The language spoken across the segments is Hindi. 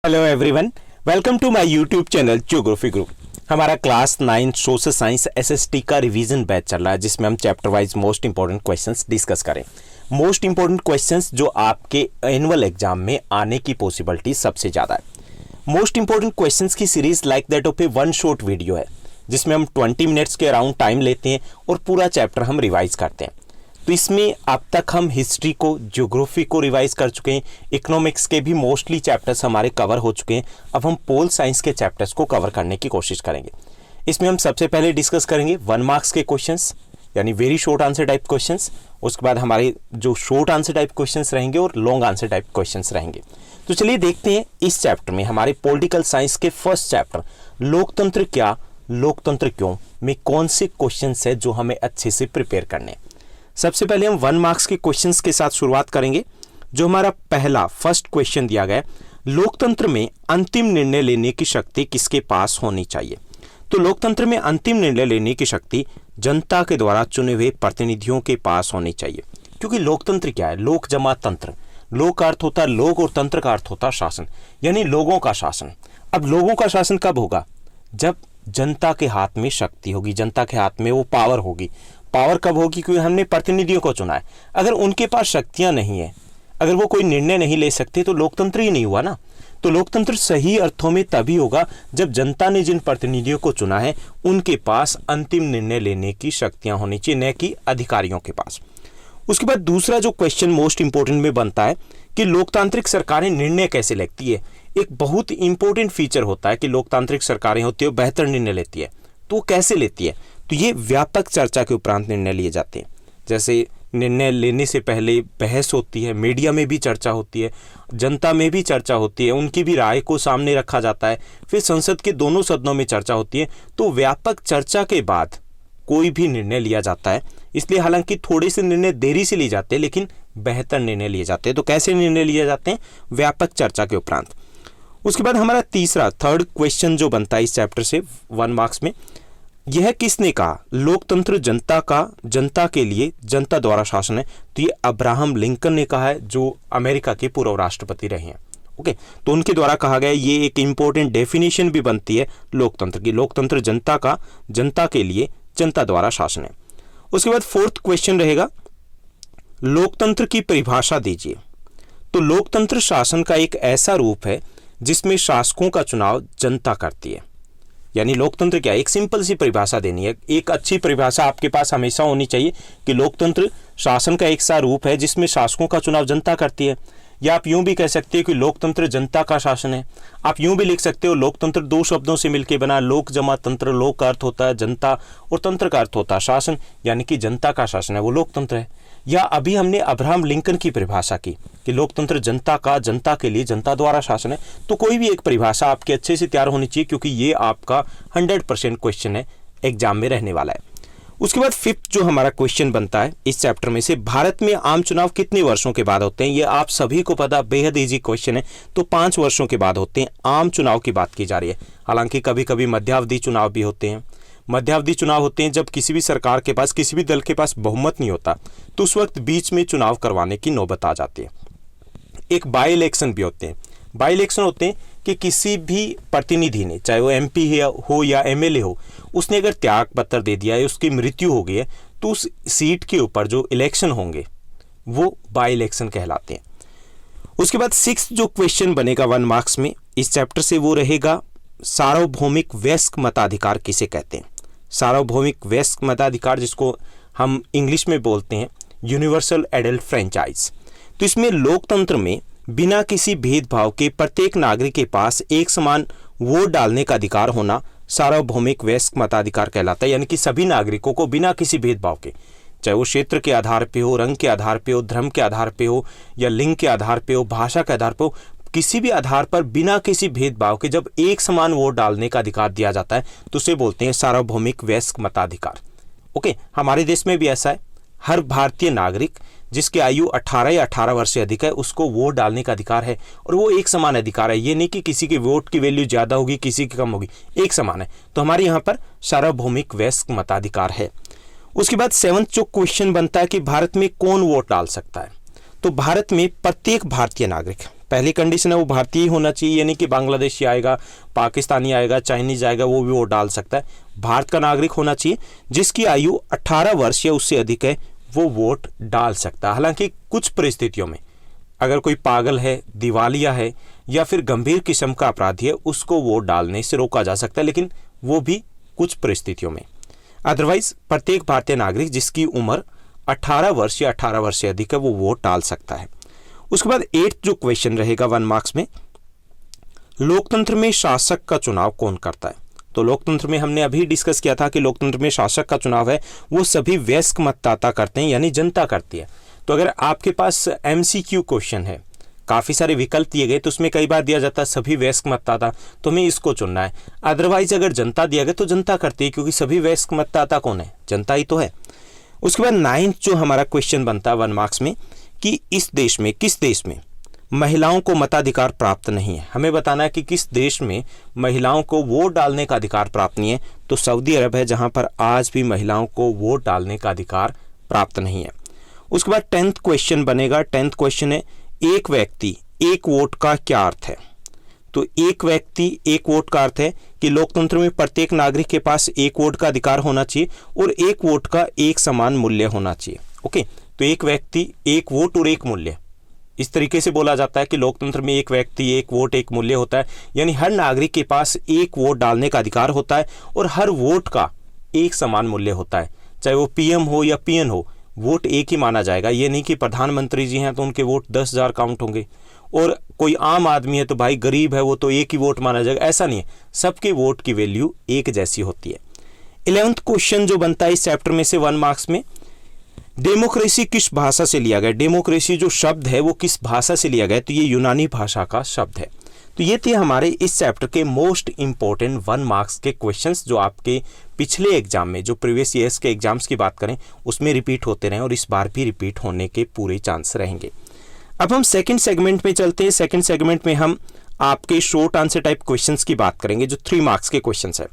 Hello everyone, welcome to my YouTube channel geography group. हमारा क्लास 9 सोशल साइंस एसएसटी का रिवीजन बैच चल रहा है, जिसमें हम chapter wise most important questions discuss करें। मोस्ट इंपॉर्टेंट क्वेश्चंस जो आपके एनुअल एग्जाम में आने की पॉसिबिलिटी सबसे ज़्यादा है। मोस्ट इंपॉर्टेंट क्वेश्चंस की series like that of A one shot video है, जिसमें हम 20 मिनट्स के अराउंड टाइम लेते हैं और पूरा चैप्टर हम रिवाइज करते हैं। तो इसमें अब तक हम हिस्ट्री को, ज्योग्राफी को रिवाइज कर चुके हैं, इकोनॉमिक्स के भी मोस्टली चैप्टर्स हमारे कवर हो चुके हैं। अब हम पोल साइंस के चैप्टर्स को कवर करने की कोशिश करेंगे। इसमें हम सबसे पहले डिस्कस करेंगे 1 मार्क्स के क्वेश्चंस, यानी very short answer type questions. उसके बाद हमारे जो शॉर्ट आंसर टाइप क्वेश्चंस रहेंगे और लॉन्ग आंसर टाइप क्वेश्चंस रहेंगे। तो चलिए देखते हैं इस चैप्टर में, हमारे पॉलिटिकल साइंस के फर्स्ट चैप्टर लोकतंत्र क्या, लोकतंत्र क्यों में कौन से क्वेश्चंस है जो हमें अच्छे से प्रिपेयर करने हैं। सबसे पहले हम 1 मार्क्स के क्वेश्चंस के साथ शुरुआत करेंगे। जो हमारा पहला फर्स्ट क्वेश्चन दिया गया है, लोकतंत्र में अंतिम निर्णय लेने की शक्ति किसके पास होनी चाहिए। तो लोकतंत्र में अंतिम निर्णय लेने की शक्ति जनता के द्वारा चुने हुए प्रतिनिधियों के पास होनी चाहिए। क्योंकि लोकतंत्र क्या है, लोक जमा तंत्र। लोक का अर्थ होता है लोक और तंत्र का अर्थ होता है शासन, यानी लोगों का शासन। अब लोगों का शासन कब होगा? जब जनता के हाथ में शक्ति होगी, जनता के हाथ में वो पावर होगी। पावर कब होगी? क्योंकि हमने प्रतिनिधियों को चुना है। अगर उनके पास शक्तियां नहीं है, अगर वो कोई निर्णय नहीं ले सकते, तो लोकतंत्र ही नहीं हुआ ना। तो लोकतंत्र सही अर्थों में तभी होगा जब जनता ने जिन प्रतिनिधियों को चुना है उनके पास अंतिम निर्णय लेने की शक्तियां होनी चाहिए, न कि अधिकारियों के पास। उसके बाद दूसरा जो क्वेश्चन मोस्ट इंपोर्टेंट में बनता है कि लोकतांत्रिक सरकारें निर्णय कैसे लेती है। एक बहुत इंपॉर्टेंट फीचर होता है कि लोकतांत्रिक सरकारें होती है बेहतर निर्णय लेती है। तो वो कैसे लेती है? तो ये व्यापक चर्चा के उपरांत निर्णय लिए जाते हैं। जैसे निर्णय लेने से पहले बहस होती है, मीडिया में भी चर्चा होती है, जनता में भी चर्चा होती है, उनकी भी राय को सामने रखा जाता है, फिर संसद के दोनों सदनों में चर्चा होती है। तो व्यापक चर्चा के बाद कोई भी निर्णय लिया जाता है। इसलिए हालांकि थोड़े से निर्णय देरी से लिए जाते हैं, लेकिन बेहतर निर्णय लिए जाते हैं। तो कैसे निर्णय लिए जाते हैं? व्यापक चर्चा के उपरांत। उसके बाद हमारा थर्ड क्वेश्चन जो बनता है इस चैप्टर से 1 मार्क्स में, यह किसने कहा लोकतंत्र जनता का, जनता के लिए, जनता द्वारा शासन है। तो ये अब्राहम लिंकन ने कहा है, जो अमेरिका के पूर्व राष्ट्रपति रहे हैं। ओके, तो उनके द्वारा कहा गया। ये एक इंपॉर्टेंट डेफिनेशन भी बनती है लोकतंत्र की। लोकतंत्र जनता का, जनता के लिए, जनता द्वारा शासन है। उसके बाद 4th क्वेश्चन रहेगा, लोकतंत्र की परिभाषा दीजिए। तो लोकतंत्र शासन का एक ऐसा रूप है जिसमें शासकों का चुनाव जनता करती है। यानी लोकतंत्र क्या है? एक सिंपल सी परिभाषा देनी है। एक अच्छी परिभाषा आपके पास हमेशा होनी चाहिए कि लोकतंत्र शासन का एक सा रूप है जिसमें शासकों का चुनाव जनता करती है। या आप यूं भी कह सकते हो कि लोकतंत्र जनता का शासन है। आप यूं भी लिख सकते हो लोकतंत्र 2 शब्दों से मिलकर बना, लोक जमा तंत्र। लोक का अर्थ होता है जनता और तंत्र का अर्थ होता है शासन, यानी कि जनता का शासन है वो लोकतंत्र है। या अभी हमने अब्राहम लिंकन की परिभाषा की कि लोकतंत्र जनता का, जनता के लिए, जनता द्वारा शासन है। तो कोई भी एक परिभाषा आपके अच्छे से तैयार होनी चाहिए, क्योंकि ये आपका 100% क्वेश्चन है, एग्जाम में रहने वाला है। उसके बाद 5th जो हमारा क्वेश्चन बनता है इस चैप्टर में से, भारत में आम चुनाव कितने वर्षों के बाद होते हैं। ये आप सभी को पता, बेहद ईजी क्वेश्चन है। तो 5 वर्षों के बाद होते हैं। आम चुनाव की बात की जा रही है। हालांकि कभी कभी मध्यावधि चुनाव भी होते हैं। मध्यावधि चुनाव होते हैं जब किसी भी सरकार के पास, किसी भी दल के पास बहुमत नहीं होता, तो उस वक्त बीच में चुनाव करवाने की नौबत आ जाती है। एक बाई इलेक्शन भी होते हैं। बाई इलेक्शन होते हैं कि किसी भी प्रतिनिधि ने, चाहे वो MP हो या MLA हो, उसने अगर त्याग पत्र दे दिया है, उसकी मृत्यु हो गई है, तो उस सीट के ऊपर जो इलेक्शन होंगे वो बाई इलेक्शन कहलाते हैं। उसके बाद 6th जो क्वेश्चन बनेगा 1 मार्क्स में इस चैप्टर से, वो रहेगा सार्वभौमिक वयस्क मताधिकार किसे कहते हैं। सार्वभौमिक वयस्क मताधिकार, जिसको हम इंग्लिश में बोलते हैं यूनिवर्सल एडल्ट फ्रेंचाइज। तो इसमें लोकतंत्र में बिना किसी भेदभाव के प्रत्येक नागरिक के पास एक समान वोट डालने का अधिकार होना सार्वभौमिक वयस्क मताधिकार कहलाता है। यानी कि सभी नागरिकों को बिना किसी भेदभाव के, चाहे वो क्षेत्र के आधार पे हो, रंग के आधार पे हो, धर्म के आधार पे हो, या लिंग के आधार पे हो, भाषा के आधार पे हो, किसी भी आधार पर बिना किसी भेदभाव के जब एक समान वोट डालने का अधिकार दिया जाता है, तो उसे बोलते हैं सार्वभौमिक वयस्क मताधिकार। ओके, हमारे देश में भी ऐसा है। हर भारतीय नागरिक जिसकी आयु 18 या 18 वर्ष से अधिक है, उसको वोट डालने का अधिकार है, और वो एक समान अधिकार है। ये नहीं कि किसी के वोट की वैल्यू ज्यादा होगी, किसी की कम होगी, एक समान है। तो हमारे यहाँ पर सार्वभौमिक वयस्क मताधिकार है। उसके बाद 7th जो क्वेश्चन बनता है कि भारत में कौन वोट डाल सकता है। तो भारत में प्रत्येक भारतीय नागरिक, पहली कंडीशन है वो भारतीय ही होना चाहिए, यानी कि बांग्लादेशी आएगा, पाकिस्तानी आएगा, चाइनीज आएगा, वो भी वोट डाल सकता है। भारत का नागरिक होना चाहिए, जिसकी आयु 18 वर्ष या उससे अधिक है, वो वोट डाल सकता है। हालांकि कुछ परिस्थितियों में अगर कोई पागल है, दिवालिया है या फिर गंभीर किस्म का अपराधी है, उसको वोट डालने से रोका जा सकता है, लेकिन वो भी कुछ परिस्थितियों में। अदरवाइज प्रत्येक भारतीय नागरिक जिसकी उम्र 18 वर्ष या 18 वर्ष से अधिक है, वो वोट डाल सकता है। उसके बाद 8th जो क्वेश्चन रहेगा 1 मार्क्स में, लोकतंत्र में शासक का चुनाव कौन करता है? तो लोकतंत्र में हमने अभी डिस्कस किया था कि लोकतंत्र में शासक का चुनाव है वो सभी वयस्क मतदाता करते हैं, यानी जनता करती है। तो अगर आपके पास MCQ क्वेश्चन है, काफ़ी सारे विकल्प दिए गए, तो उसमें कई बार दिया जाता है सभी वयस्क मतदाता, तो हमें इसको चुनना है। अदरवाइज अगर जनता दिया गया तो जनता करती है, क्योंकि सभी वयस्क मतदाता कौन है? जनता ही तो है। उसके बाद 9th जो हमारा क्वेश्चन बनता है 1 मार्क्स में, कि इस देश में, किस देश में महिलाओं को मताधिकार प्राप्त नहीं है? हमें बताना है कि किस देश में महिलाओं को वोट डालने का अधिकार प्राप्त नहीं है। तो सऊदी अरब है, जहां पर आज भी महिलाओं को वोट डालने का अधिकार प्राप्त नहीं है। उसके बाद 10th क्वेश्चन बनेगा। 10th क्वेश्चन है, एक व्यक्ति एक वोट का क्या अर्थ है? तो एक व्यक्ति एक वोट का अर्थ है कि लोकतंत्र में प्रत्येक नागरिक के पास एक वोट का अधिकार होना चाहिए और एक वोट का एक समान मूल्य होना चाहिए। ओके, तो एक व्यक्ति एक वोट और एक मूल्य, इस तरीके से बोला जाता है कि लोकतंत्र में एक व्यक्ति एक वोट एक मूल्य होता है, यानी हर नागरिक के पास एक वोट डालने का अधिकार होता है और हर वोट का एक समान मूल्य होता है। चाहे वो PM हो या PN हो, वोट एक ही माना जाएगा। ये नहीं कि प्रधानमंत्री जी हैं तो उनके वोट 10,000 काउंट होंगे, और कोई आम आदमी है तो भाई गरीब है वो तो एक ही वोट माना जाएगा, ऐसा नहीं है। सबके वोट की वैल्यू एक जैसी होती है। 11th क्वेश्चन जो बनता है इस चैप्टर में से 1 मार्क्स में, डेमोक्रेसी किस भाषा से लिया गया? डेमोक्रेसी जो शब्द है वो किस भाषा से लिया गया? तो ये यूनानी भाषा का शब्द है। तो ये थे हमारे इस चैप्टर के मोस्ट इंपॉर्टेंट 1 मार्क्स के क्वेश्चंस, जो आपके पिछले एग्जाम में, जो प्रीवियस ईयर्स के एग्जाम्स की बात करें, उसमें रिपीट होते रहे और इस बार भी रिपीट होने के पूरे चांस रहेंगे। अब हम सेकंड सेगमेंट में चलते हैं। सेकंड सेगमेंट में हम आपके शॉर्ट आंसर टाइप क्वेश्चंस की बात करेंगे, जो 3 मार्क्स के क्वेश्चंस है।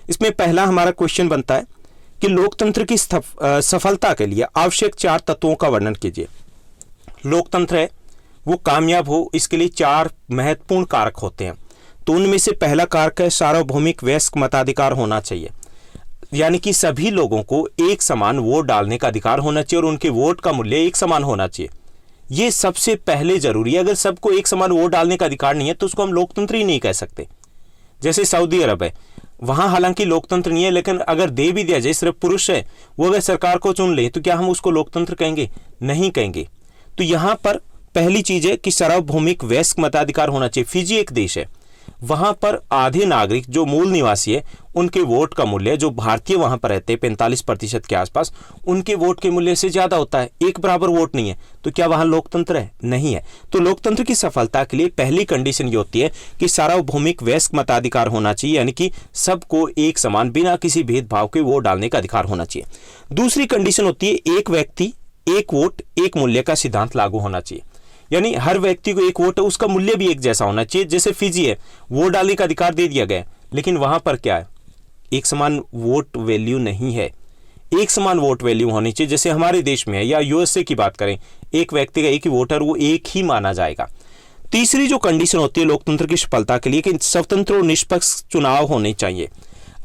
इसमें पहला हमारा क्वेश्चन बनता है कि लोकतंत्र की सफलता के लिए आवश्यक 4 तत्वों का वर्णन कीजिए। लोकतंत्र है वो कामयाब हो, इसके लिए 4 महत्वपूर्ण कारक होते हैं। तो उनमें से पहला कारक है सार्वभौमिक वयस्क मताधिकार होना चाहिए, यानी कि सभी लोगों को एक समान वोट डालने का अधिकार होना चाहिए और उनके वोट का मूल्य एक समान होना चाहिए। ये सबसे पहले जरूरी है। अगर सबको एक समान वोट डालने का अधिकार नहीं है तो उसको हम लोकतंत्र ही नहीं कह सकते। जैसे सऊदी अरब है, वहां हालांकि लोकतंत्र नहीं है, लेकिन अगर दे भी दिया जाए, सिर्फ पुरुष है वो अगर सरकार को चुन ले, तो क्या हम उसको लोकतंत्र कहेंगे? नहीं कहेंगे। तो यहां पर पहली चीज है कि सार्वभौमिक वयस्क मताधिकार होना चाहिए। फिजी एक देश है, वहां पर आधे नागरिक जो मूल निवासी है उनके वोट का मूल्य, जो भारतीय वहां पर रहते हैं 45% के आसपास, उनके वोट के मूल्य से ज्यादा होता है। एक बराबर वोट नहीं है, तो क्या वहां लोकतंत्र है? नहीं है। तो लोकतंत्र की सफलता के लिए पहली कंडीशन ये होती है कि सार्वभौमिक वयस्क मताधिकार होना चाहिए, यानी कि सबको एक समान बिना किसी भेदभाव के वोट डालने का अधिकार होना चाहिए। दूसरी कंडीशन होती है एक व्यक्ति एक वोट एक मूल्य का सिद्धांत लागू होना चाहिए, यानी हर व्यक्ति को एक वोट है उसका मूल्य भी एक जैसा होना चाहिए। जैसे फिजी है, वोट डालने का अधिकार दे दिया गया, लेकिन वहां पर क्या है? एक समान वोट वैल्यू नहीं है। एक समान वोट वैल्यू होनी चाहिए, जैसे हमारे देश में है, या USA की बात करें, एक व्यक्ति का एक ही वोटर, वो एक ही माना जाएगा। तीसरी जो कंडीशन होती है लोकतंत्र की सफलता के लिए कि स्वतंत्र और निष्पक्ष चुनाव होने चाहिए।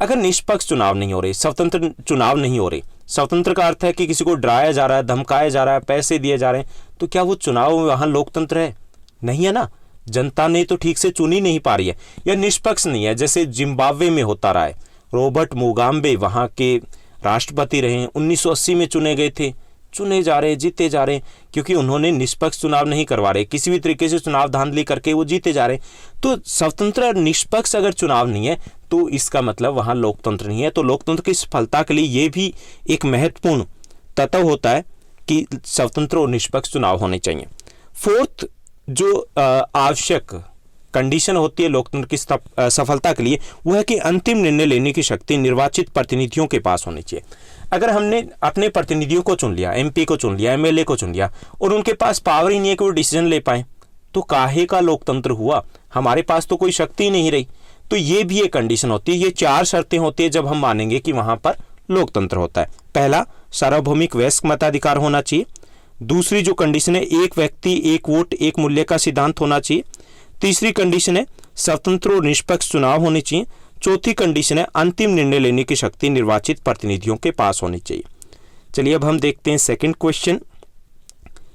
अगर निष्पक्ष चुनाव नहीं हो रहे, स्वतंत्र चुनाव नहीं हो रहे, स्वतंत्र का अर्थ है कि किसी को डराया जा रहा है, धमकाया जा रहा है, पैसे दिए जा रहे हैं, तो क्या वो चुनाव में वहां लोकतंत्र है? नहीं है ना। जनता ने तो ठीक से चुन ही नहीं पा रही है, या निष्पक्ष नहीं है। जैसे जिम्बाब्वे में होता रहा है, रॉबर्ट मुगाबे वहां के राष्ट्रपति रहे, 1980 में चुने गए थे, चुने जा रहे, जीते जा रहे, क्योंकि उन्होंने निष्पक्ष चुनाव नहीं करवा रहे, किसी भी तरीके से चुनाव धांधली करके वो जीते जा रहे। तो स्वतंत्र और निष्पक्ष अगर चुनाव नहीं है तो इसका मतलब वहां लोकतंत्र नहीं है। तो लोकतंत्र की सफलता के लिए ये भी एक महत्वपूर्ण तत्व होता है कि स्वतंत्र और निष्पक्ष चुनाव होने चाहिए। फोर्थ जो आवश्यक कंडीशन होती है लोकतंत्र की सफलता के लिए, वो है कि अंतिम निर्णय लेने की शक्ति निर्वाचित प्रतिनिधियों के पास होनी चाहिए। अगर हमने अपने प्रतिनिधियों को चुन लिया, MP को चुन लिया, MLA को चुन लिया, और उनके पास पावर ही नहीं है कि वो डिसीजन ले पाए, तो काहे का लोकतंत्र हुआ? हमारे पास तो कोई शक्ति ही नहीं रही। तो ये भी एक कंडीशन होती है। ये 4 शर्तें होती है जब हम मानेंगे कि वहां पर लोकतंत्र होता है। पहला, सार्वभौमिक वयस्क मताधिकार होना चाहिए। दूसरी जो कंडीशन है, एक व्यक्ति एक वोट एक मूल्य का सिद्धांत होना चाहिए। तीसरी कंडीशन है, स्वतंत्र और निष्पक्ष चुनाव होने चाहिए। चौथी कंडीशन है, अंतिम निर्णय लेने की शक्ति निर्वाचित प्रतिनिधियों के पास होनी चाहिए। चलिए अब हम देखते हैं सेकंड क्वेश्चन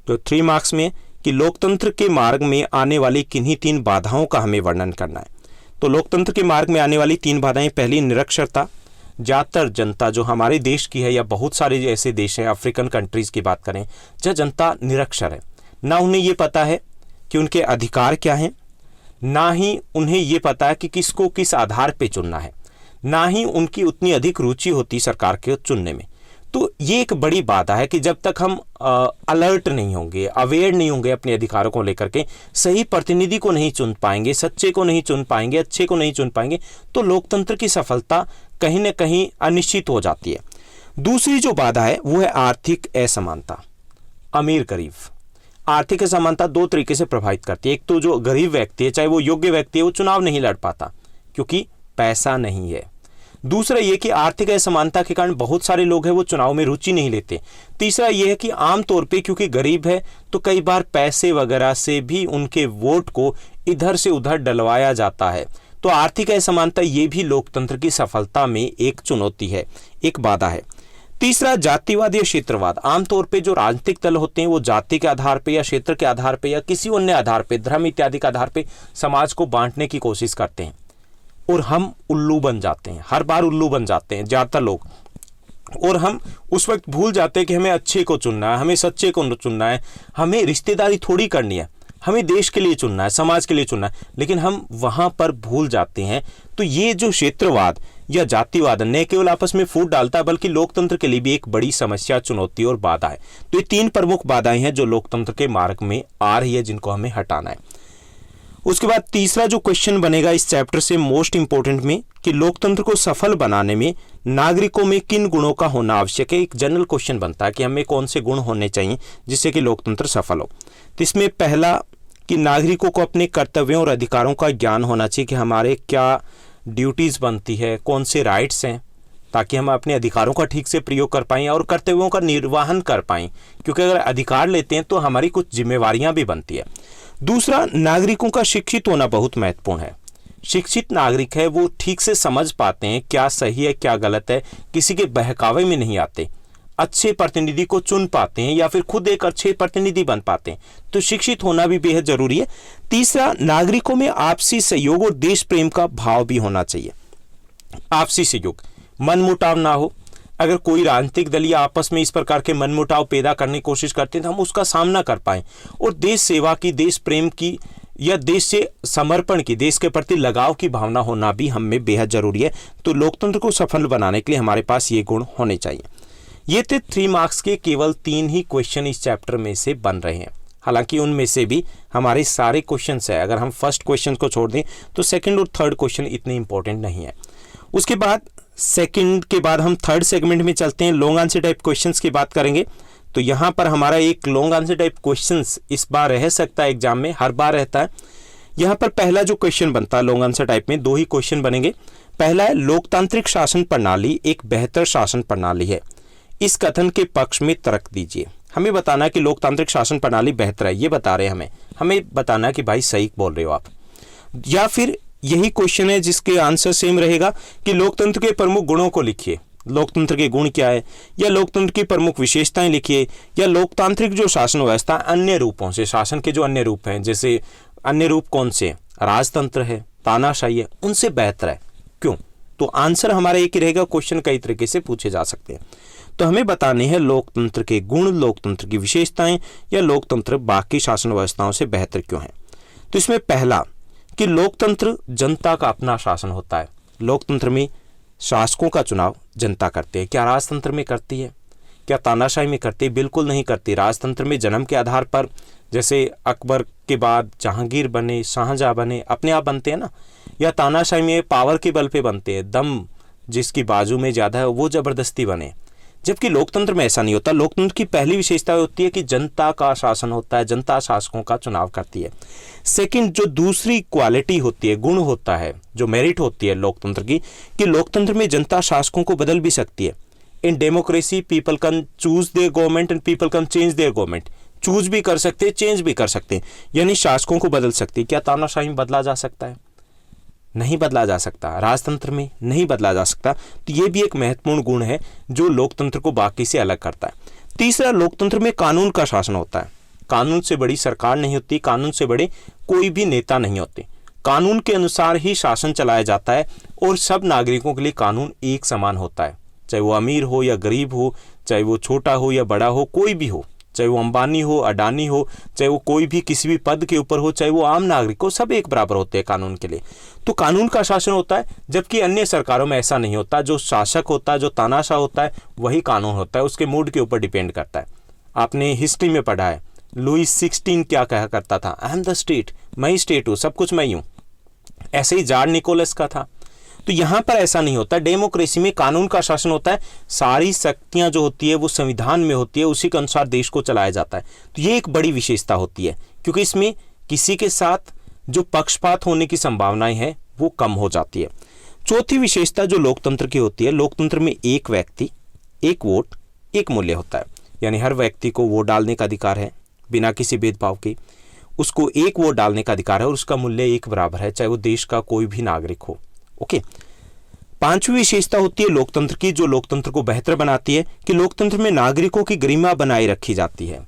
जो 3 मार्क्स में, कि लोकतंत्र के मार्ग में आने वाली किन्हीं 3 बाधाओं का हमें वर्णन करना है। तो लोकतंत्र के मार्ग में आने वाली 3 बाधाएं, पहली निरक्षरता। ज़्यादातर जनता जो हमारे देश की है या बहुत सारे ऐसे देश हैं, अफ्रीकन कंट्रीज़ की बात करें, जहाँ जनता निरक्षर है, ना उन्हें ये पता है कि उनके अधिकार क्या हैं, ना ही उन्हें ये पता है कि किसको किस आधार पे चुनना है, ना ही उनकी उतनी अधिक रुचि होती सरकार के चुनने में। तो ये एक बड़ी बाधा है कि जब तक हम अलर्ट नहीं होंगे, अवेयर नहीं होंगे अपने अधिकारों को लेकर के, सही प्रतिनिधि को नहीं चुन पाएंगे, सच्चे को नहीं चुन पाएंगे, अच्छे को नहीं चुन पाएंगे, तो लोकतंत्र की सफलता कहीं ना कहीं अनिश्चित हो जाती है। दूसरी जो बाधा है वो है आर्थिक असमानता। अमीर गरीब आर्थिक असमानता 2 तरीके से प्रभावित करती है। एक तो जो गरीब व्यक्ति है, चाहे वो योग्य व्यक्ति है, वो चुनाव नहीं लड़ पाता क्योंकि पैसा नहीं है। दूसरा ये कि आर्थिक असमानता के कारण बहुत सारे लोग हैं वो चुनाव में रुचि नहीं लेते। तीसरा ये है कि आमतौर पे क्योंकि गरीब है तो कई बार पैसे वगैरह से भी उनके वोट को इधर से उधर डलवाया जाता है। तो आर्थिक असमानता ये भी लोकतंत्र की सफलता में एक चुनौती है, एक बाधा है। तीसरा जातिवाद या क्षेत्रवाद। आमतौर पे जो राजनीतिक दल होते हैं वो जाति के आधार पे या क्षेत्र के आधार पे या किसी अन्य आधार पे, धर्म इत्यादि के आधार पे समाज को बांटने की कोशिश करते हैं और हम उल्लू बन जाते हैं, हर बार उल्लू बन जाते हैं ज़्यादातर लोग। और हम उस वक्त भूल जाते हैं कि हमें अच्छे को चुनना है, हमें सच्चे को चुनना है, हमें रिश्तेदारी थोड़ी करनी है, हमें देश के लिए चुनना है, समाज के लिए चुनना है, लेकिन हम वहाँ पर भूल जाते हैं। तो ये जो क्षेत्रवाद या जातिवाद न केवल आपस में फूट डालता है बल्कि लोकतंत्र के लिए भी एक बड़ी समस्या, चुनौती और बाधा है। तो ये 3 प्रमुख बाधाएं हैं जो लोकतंत्र के मार्ग में आ रही है, जिनको हमें हटाना है। उसके बाद तीसरा जो क्वेश्चन बनेगा इस चैप्टर से मोस्ट इंपॉर्टेंट में, कि लोकतंत्र को सफल बनाने में नागरिकों में किन गुणों का होना आवश्यक है। एक जनरल क्वेश्चन बनता है कि हमें कौन से गुण होने चाहिए जिससे कि लोकतंत्र सफल हो। तो इसमें पहला कि नागरिकों को अपने कर्तव्यों और अधिकारों का ज्ञान होना चाहिए कि हमारे क्या ड्यूटीज़ बनती है, कौन से राइट्स हैं, ताकि हम अपने अधिकारों का ठीक से प्रयोग कर पाएँ और कर्तव्यों का निर्वहन कर पाएँ, क्योंकि अगर अधिकार लेते हैं तो हमारी कुछ जिम्मेवारियां भी बनती है। दूसरा, नागरिकों का शिक्षित होना बहुत महत्वपूर्ण है। शिक्षित नागरिक है वो ठीक से समझ पाते हैं क्या सही है क्या गलत है, किसी के बहकावे में नहीं आते, अच्छे प्रतिनिधि को चुन पाते हैं या फिर खुद एक अच्छे प्रतिनिधि बन पाते हैं। तो शिक्षित होना भी बेहद जरूरी है। तीसरा, नागरिकों में आपसी सहयोग और देश प्रेम का भाव भी होना चाहिए। आपसी सहयोग, मनमुटाव ना हो। अगर कोई राजनीतिक दल या आपस में इस प्रकार के मनमुटाव पैदा करने की कोशिश करते हैं तो हम उसका सामना कर पाएं, और देश सेवा की, देश प्रेम की या देश से समर्पण की, देश के प्रति लगाव की भावना होना भी हम में बेहद जरूरी है। तो लोकतंत्र को सफल बनाने के लिए हमारे पास ये गुण होने चाहिए। ये थे 3 मार्क्स के केवल 3 ही क्वेश्चन इस चैप्टर में से बन रहे हैं। हालांकि उनमें से भी हमारे सारे क्वेश्चन है, अगर हम फर्स्ट क्वेश्चन को छोड़ दें तो सेकंड और थर्ड क्वेश्चन इतने इंपॉर्टेंट नहीं है। उसके बाद सेकंड के बाद हम थर्ड सेगमेंट में चलते हैं, लॉन्ग आंसर टाइप क्वेश्चंस की बात करेंगे। तो यहाँ पर हमारा एक लॉन्ग आंसर टाइप क्वेश्चंस इस बार रह सकता है एग्जाम में, हर बार रहता है। यहाँ पर पहला जो क्वेश्चन बनता है लॉन्ग आंसर टाइप में, 2 ही क्वेश्चन बनेंगे। पहला है, लोकतांत्रिक शासन प्रणाली एक बेहतर शासन प्रणाली है, इस कथन के पक्ष में तर्क दीजिए। हमें बताना है कि लोकतांत्रिक शासन प्रणाली बेहतर है, ये बता रहे हैं हमें बताना है कि भाई सही बोल रहे हो आप। या फिर यही क्वेश्चन है जिसके आंसर सेम रहेगा कि लोकतंत्र के प्रमुख गुणों को लिखिए, लोकतंत्र के गुण क्या है, या लोकतंत्र की प्रमुख विशेषताएं लिखिए, या लोकतांत्रिक जो शासन व्यवस्था अन्य रूपों से, शासन के जो अन्य रूप हैं, जैसे अन्य रूप कौन से, राजतंत्र है, तानाशाही है, उनसे बेहतर है, क्यों। तो आंसर हमारा एक ही रहेगा, क्वेश्चन कई तरीके से पूछे जा सकते हैं। तो हमें बताने हैं लोकतंत्र के गुण, लोकतंत्र की विशेषताएं, या लोकतंत्र बाकी शासन व्यवस्थाओं से बेहतर क्यों है। तो इसमें पहला कि लोकतंत्र जनता का अपना शासन होता है। लोकतंत्र में शासकों का चुनाव जनता करती है। क्या राजतंत्र में करती है? क्या तानाशाही में करती है? बिल्कुल नहीं करती। राजतंत्र में जन्म के आधार पर, जैसे अकबर के बाद जहांगीर बने, शाहजहां बने, अपने आप बनते हैं ना, या तानाशाही में पावर के बल पे बनते हैं, दम जिसकी बाजू में ज़्यादा है वो ज़बरदस्ती बने। जबकि लोकतंत्र में ऐसा नहीं होता। लोकतंत्र की पहली विशेषता होती है कि जनता का शासन होता है, जनता शासकों का चुनाव करती है। सेकंड, जो दूसरी क्वालिटी होती है, गुण होता है, जो मेरिट होती है लोकतंत्र की, कि लोकतंत्र में जनता शासकों को बदल भी सकती है। In democracy people can choose there government and people can change their government. Choose भी कर सकते हैं, चेंज भी कर सकते हैं, यानी शासकों को बदल सकते हैं। क्या तानाशाही में बदला जा सकता है? नहीं बदला जा सकता। राजतंत्र में नहीं बदला जा सकता। तो ये भी एक महत्वपूर्ण गुण है जो लोकतंत्र को बाकी से अलग करता है। तीसरा, लोकतंत्र में कानून का शासन होता है। कानून से बड़ी सरकार नहीं होती, कानून से बड़े कोई भी नेता नहीं होते। कानून के अनुसार ही शासन चलाया जाता है और सब नागरिकों के लिए कानून एक समान होता है, चाहे वो अमीर हो या गरीब हो, चाहे वो छोटा हो या बड़ा हो, कोई भी हो, चाहे वो अंबानी हो, अडानी हो, चाहे वो कोई भी किसी भी पद के ऊपर हो, चाहे वो आम नागरिक हो, सब एक बराबर होते हैं कानून के लिए। तो कानून का शासन होता है, जबकि अन्य सरकारों में ऐसा नहीं होता। जो शासक होता है, जो तानाशाह होता है, वही कानून होता है, उसके मूड के ऊपर डिपेंड करता है। आपने हिस्ट्री में पढ़ा है, लुई 16 क्या कहा करता था? आई एम द स्टेट, मैं ही स्टेट हूँ, सब कुछ मैं ही हूँ। ऐसे ही जार निकोलस का था। तो यहाँ पर ऐसा नहीं होता। डेमोक्रेसी में कानून का शासन होता है, सारी शक्तियां जो होती है वो संविधान में होती है, उसी के अनुसार देश को चलाया जाता है। तो ये एक बड़ी विशेषता होती है, क्योंकि इसमें किसी के साथ जो पक्षपात होने की संभावनाएं हैं वो कम हो जाती है। चौथी विशेषता जो लोकतंत्र की होती है, लोकतंत्र में एक व्यक्ति, एक वोट, एक मूल्य होता है। यानी हर व्यक्ति को वोट डालने का अधिकार है बिना किसी भेदभाव के। उसको एक वोट डालने का अधिकार है और उसका मूल्य एक बराबर है, चाहे वो देश का कोई भी नागरिक हो। ओके। पांचवी विशेषता होती है लोकतंत्र की, जो लोकतंत्र को बेहतर बनाती है, कि लोकतंत्र में नागरिकों की गरिमा बनाए रखी जाती है।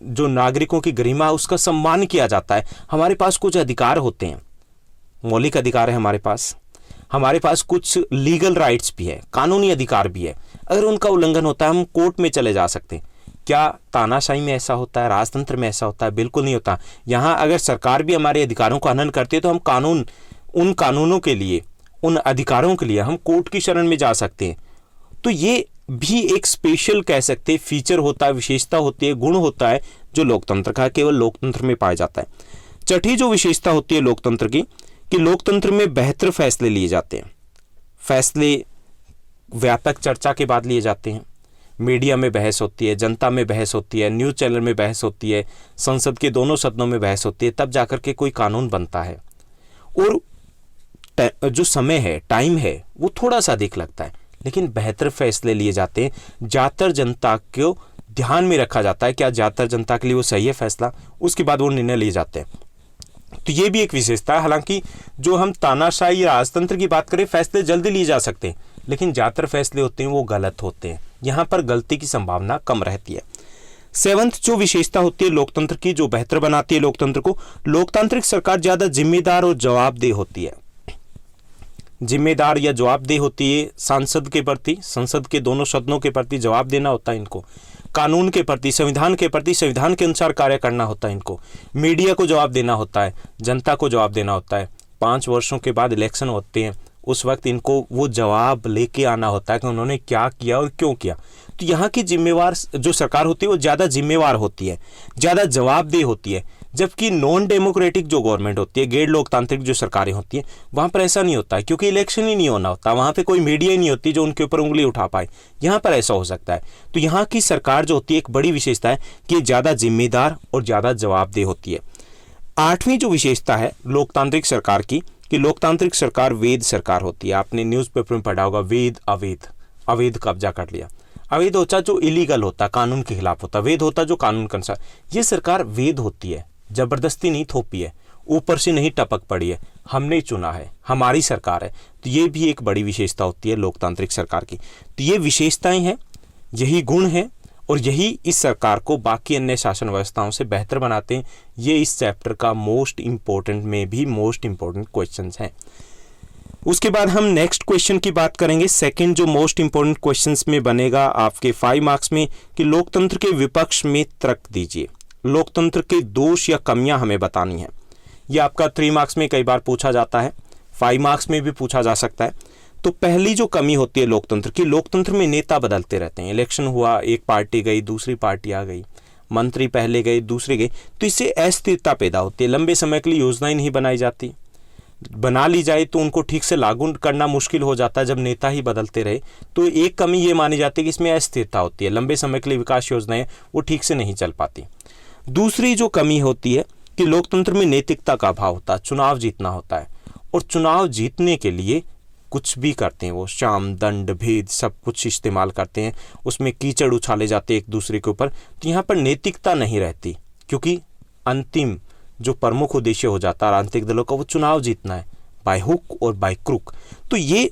जो नागरिकों की गरिमा, उसका सम्मान किया जाता है। हमारे पास कुछ अधिकार होते हैं, मौलिक अधिकार है हमारे पास कुछ लीगल राइट्स भी है, कानूनी अधिकार भी है। अगर उनका उल्लंघन होता है हम कोर्ट में चले जा सकते हैं। क्या तानाशाही में ऐसा होता है? राजतंत्र में ऐसा होता है? बिल्कुल नहीं होता। यहाँ अगर सरकार भी हमारे अधिकारों का हनन करती है तो हम उन कानूनों के लिए, उन अधिकारों के लिए हम कोर्ट की शरण में जा सकते हैं। तो ये भी एक स्पेशल कह सकते हैं फीचर होता है, विशेषता होती है, गुण होता है जो लोकतंत्र का केवल लोकतंत्र में पाया जाता है। छठी जो विशेषता होती है लोकतंत्र की, कि लोकतंत्र में बेहतर फैसले लिए जाते हैं। फैसले व्यापक चर्चा के बाद लिए जाते हैं। मीडिया में बहस होती है, जनता में बहस होती है, न्यूज़ चैनल में बहस होती है, संसद के दोनों सदनों में बहस होती है, तब जाकर के कोई कानून बनता है। और जो समय है, टाइम है, वो थोड़ा सा अधिक लगता है, लेकिन बेहतर फैसले लिए जाते हैं। ज़्यादातर जनता को ध्यान में रखा जाता है, क्या ज़्यादातर जनता के लिए वो सही है फैसला, उसके बाद वो निर्णय लिए जाते हैं। तो ये भी एक विशेषता है। हालांकि जो हम तानाशाही राजतंत्र की बात करें, फैसले जल्दी लिए जा सकते हैं, लेकिन ज़्यादातर फैसले होते हैं वो गलत होते हैं। यहाँ पर गलती की संभावना कम रहती है। सेवंथ जो विशेषता होती है लोकतंत्र की, जो बेहतर बनाती है लोकतंत्र को, लोकतांत्रिक सरकार ज़्यादा जिम्मेदार और जवाबदेह होती है। जिम्मेदार या जवाबदेह होती है सांसद के प्रति, संसद के दोनों सदनों के प्रति जवाब देना होता है इनको। कानून के प्रति, संविधान के प्रति, संविधान के अनुसार कार्य करना होता है इनको। मीडिया को जवाब देना होता है, जनता को जवाब देना होता है। 5 वर्षों के बाद इलेक्शन होते हैं, उस वक्त इनको वो जवाब लेके आना होता है कि उन्होंने क्या किया और क्यों किया। तो यहाँ की जिम्मेवार जो सरकार होती है वो ज़्यादा जिम्मेवार होती है, ज़्यादा जवाबदेह होती है। जबकि नॉन डेमोक्रेटिक जो गवर्नमेंट होती है, गैर लोकतांत्रिक जो सरकारें होती हैं, वहाँ पर ऐसा नहीं होता है, क्योंकि इलेक्शन ही नहीं होना होता, वहाँ पे कोई मीडिया ही नहीं होती जो उनके ऊपर उंगली उठा पाए। यहाँ पर ऐसा हो सकता है। तो यहाँ की सरकार जो होती है, एक बड़ी विशेषता है कि ज़्यादा जिम्मेदार और ज़्यादा जवाबदेह होती है। 8वीं जो विशेषता है लोकतांत्रिक सरकार की, कि लोकतांत्रिक सरकार वैध सरकार होती है। आपने न्यूज़पेपर में पढ़ा होगा, वैध अवैध कब्जा कर लिया। अवैध होता जो इलीगल होता, कानून के खिलाफ होता। वैध होता जो कानून के अनुसार। ये सरकार वैध होती है, जबरदस्ती नहीं थोपी है, ऊपर से नहीं टपक पड़ी है, हमने चुना है, हमारी सरकार है। तो ये भी एक बड़ी विशेषता होती है लोकतांत्रिक सरकार की। तो ये विशेषताएं हैं, यही गुण हैं, और यही इस सरकार को बाकी अन्य शासन व्यवस्थाओं से बेहतर बनाते हैं। ये इस चैप्टर का मोस्ट इंपॉर्टेंट क्वेश्चंस हैं। उसके बाद हम नेक्स्ट क्वेश्चन की बात करेंगे। सेकंड जो मोस्ट इंपॉर्टेंट क्वेश्चंस में बनेगा आपके 5 मार्क्स में, कि लोकतंत्र के विपक्ष में तर्क दीजिए। लोकतंत्र के दोष या कमियां हमें बतानी है। यह आपका 3 मार्क्स में कई बार पूछा जाता है, 5 मार्क्स में भी पूछा जा सकता है। तो पहली जो कमी होती है लोकतंत्र की, लोकतंत्र में नेता बदलते रहते हैं। इलेक्शन हुआ, एक पार्टी गई, दूसरी पार्टी आ गई, मंत्री पहले गए, दूसरे गए, तो इससे अस्थिरता पैदा होती है। लंबे समय के लिए योजनाएं नहीं बनाई जाती, बना ली जाए तो उनको ठीक से लागू करना मुश्किल हो जाता है जब नेता ही बदलते रहे। तो एक कमी ये मानी जाती है कि इसमें अस्थिरता होती है, लंबे समय के लिए विकास योजनाएं वो ठीक से नहीं चल पाती। दूसरी जो कमी होती है कि लोकतंत्र में नैतिकता का अभाव होता है। चुनाव जीतना होता है, और चुनाव जीतने के लिए कुछ भी करते हैं, वो शाम दंड भेद सब कुछ इस्तेमाल करते हैं, उसमें कीचड़ उछाले जाते हैं एक दूसरे के ऊपर। तो यहाँ पर नैतिकता नहीं रहती, क्योंकि अंतिम जो प्रमुख उद्देश्य हो जाता है राजनीतिक दलों का वो चुनाव जीतना है, बाय हुक और बाय क्रुक। तो ये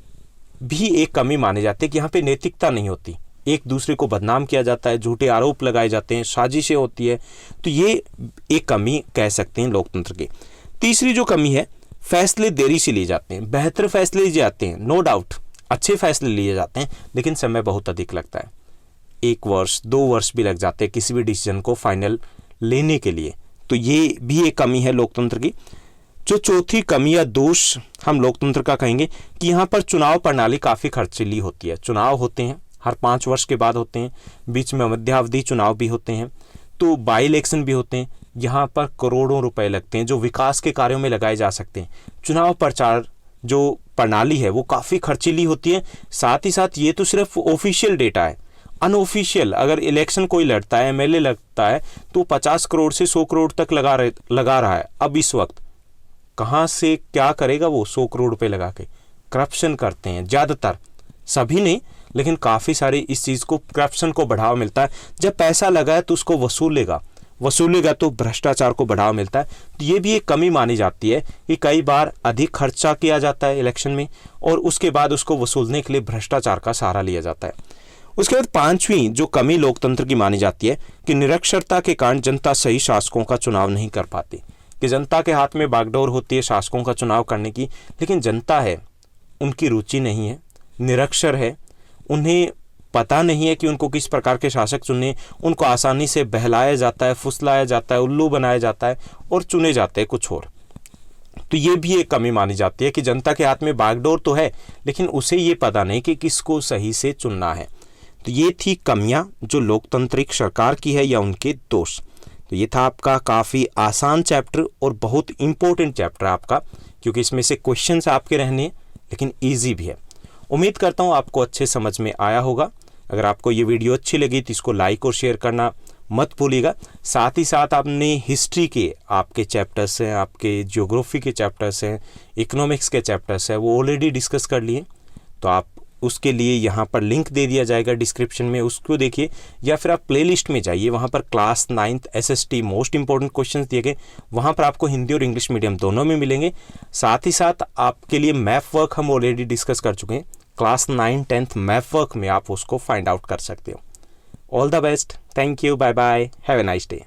भी एक कमी माने जाती है कि यहाँ पे नैतिकता नहीं होती, एक दूसरे को बदनाम किया जाता है, झूठे आरोप लगाए जाते हैं, साजिशें होती है। तो ये एक कमी कह सकते हैं लोकतंत्र की। तीसरी जो कमी है, फैसले देरी से लिए जाते हैं। बेहतर फैसले लिए जाते हैं, नो डाउट अच्छे फैसले लिए जाते हैं, लेकिन समय बहुत अधिक लगता है। 1 वर्ष 2 वर्ष भी लग जाते हैं किसी भी डिसीजन को फाइनल लेने के लिए। तो ये भी एक कमी है लोकतंत्र की। जो चौथी कमी या दोष हम लोकतंत्र का कहेंगे कि यहाँ पर चुनाव प्रणाली काफ़ी खर्चीली होती है। चुनाव होते हैं हर 5 वर्ष के बाद होते हैं, बीच में मध्यावधि चुनाव भी होते हैं, तो बाई इलेक्शन भी होते हैं। यहाँ पर करोड़ों रुपए लगते हैं जो विकास के कार्यों में लगाए जा सकते हैं। चुनाव प्रचार जो प्रणाली है वो काफ़ी खर्चीली होती है। साथ ही साथ ये तो सिर्फ ऑफिशियल डेटा है, अनऑफिशियल अगर इलेक्शन कोई लड़ता है, एमएलए लगता है, तो 50 करोड़ से 100 करोड़ तक लगा रहा है। अब इस वक्त कहाँ से क्या करेगा वो 100 करोड़ रुपए लगा के? करप्शन करते हैं ज़्यादातर, सभी नहीं लेकिन काफ़ी सारे इस चीज़ को, करप्शन को बढ़ावा मिलता है। जब पैसा लगा है तो उसको वसूलेगा तो भ्रष्टाचार को बढ़ावा मिलता है। तो ये भी एक कमी मानी जाती है कि कई बार अधिक खर्चा किया जाता है इलेक्शन में और उसके बाद उसको वसूलने के लिए भ्रष्टाचार का सहारा लिया जाता है। उसके बाद 5वीं जो कमी लोकतंत्र की मानी जाती है कि निरक्षरता के कारण जनता सही शासकों का चुनाव नहीं कर पाती। कि जनता के हाथ में बागडोर होती है शासकों का चुनाव करने की, लेकिन जनता है उनकी रुचि नहीं है, निरक्षर है, उन्हें पता नहीं है कि उनको किस प्रकार के शासक चुने। उनको आसानी से बहलाया जाता है, फुसलाया जाता है, उल्लू बनाया जाता है और चुने जाते हैं कुछ और। तो ये भी एक कमी मानी जाती है कि जनता के हाथ में बागडोर तो है लेकिन उसे ये पता नहीं कि किसको सही से चुनना है। तो ये थी कमियां जो लोकतांत्रिक सरकार की है या उनके दोष। तो ये था आपका काफ़ी आसान चैप्टर और बहुत इंपॉर्टेंट चैप्टर आपका, क्योंकि इसमें से क्वेश्चंस आपके रहने हैं लेकिन ईजी भी है। उम्मीद करता हूँ आपको अच्छे समझ में आया होगा। अगर आपको ये वीडियो अच्छी लगी तो इसको लाइक और शेयर करना मत भूलिएगा। साथ ही साथ आपने हिस्ट्री के आपके चैप्टर्स हैं, आपके ज्योग्राफी के चैप्टर्स हैं, इकोनॉमिक्स के चैप्टर्स हैं, वो ऑलरेडी डिस्कस कर लिए। तो आप उसके लिए यहाँ पर लिंक दे दिया जाएगा डिस्क्रिप्शन में, उसको देखिए, या फिर आप प्लेलिस्ट में जाइए, वहाँ पर class 9th SST most important questions दिए गए, वहाँ पर आपको हिंदी और इंग्लिश मीडियम दोनों में मिलेंगे। साथ ही साथ आपके लिए मैप वर्क हम ऑलरेडी डिस्कस कर चुके हैं, क्लास 9, 10th मैप वर्क में आप उसको फाइंड आउट कर सकते हो। All the best, thank you, bye bye, have a nice day.